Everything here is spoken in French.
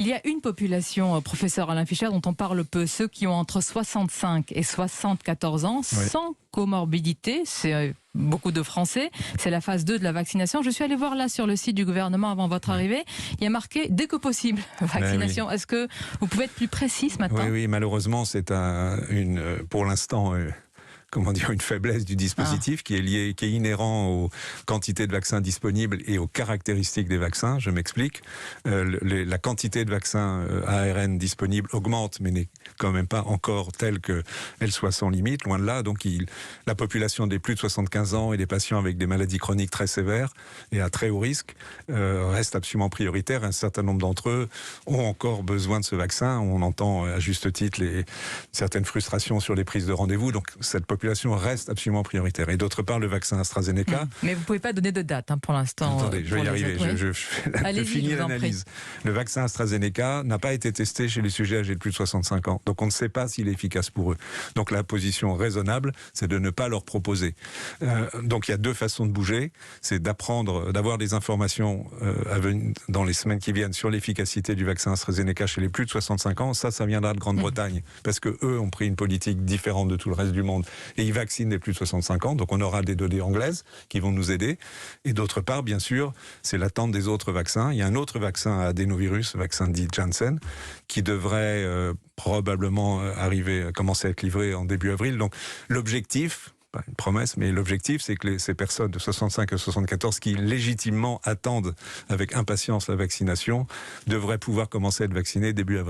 Il y a une population, professeur Alain Fischer, dont on parle peu, ceux qui ont entre 65 et 74 ans, sans comorbidité, c'est beaucoup de Français, c'est la phase 2 de la vaccination. Je suis allée voir là sur le site du gouvernement avant votre arrivée, il y a marqué « Dès que possible, vaccination ». Est-ce que vous pouvez être plus précis ce matin ? Oui, malheureusement, c'est pour l'instant... une faiblesse du dispositif qui est inhérent aux quantités de vaccins disponibles et aux caractéristiques des vaccins. Je m'explique. La quantité de vaccins ARN disponibles augmente, mais n'est quand même pas encore telle qu'elle soit sans limite, loin de là. Donc la population des plus de 75 ans et des patients avec des maladies chroniques très sévères et à très haut risque reste absolument prioritaire. Un certain nombre d'entre eux ont encore besoin de ce vaccin. On entend à juste titre certaines frustrations sur les prises de rendez-vous. Donc cette population reste absolument prioritaire. Et d'autre part, le vaccin AstraZeneca... Mais vous ne pouvez pas donner de date pour l'instant. Attendez, je vais y arriver. Je finis l'analyse. Le vaccin AstraZeneca n'a pas été testé chez les sujets âgés de plus de 65 ans. Donc on ne sait pas s'il est efficace pour eux. Donc la position raisonnable, c'est de ne pas leur proposer. Donc il y a deux façons de bouger. C'est d'avoir des informations dans les semaines qui viennent sur l'efficacité du vaccin AstraZeneca chez les plus de 65 ans. Ça viendra de Grande-Bretagne. Parce qu'eux ont pris une politique différente de tout le reste du monde. Et ils vaccinent les plus de 65 ans, donc on aura des données anglaises qui vont nous aider. Et d'autre part, bien sûr, c'est l'attente des autres vaccins. Il y a un autre vaccin à adénovirus, vaccin dit Janssen, qui devrait probablement commencer à être livré en début avril. Donc l'objectif, pas une promesse, mais l'objectif, c'est que ces personnes de 65 à 74 qui légitimement attendent avec impatience la vaccination devraient pouvoir commencer à être vaccinées début avril.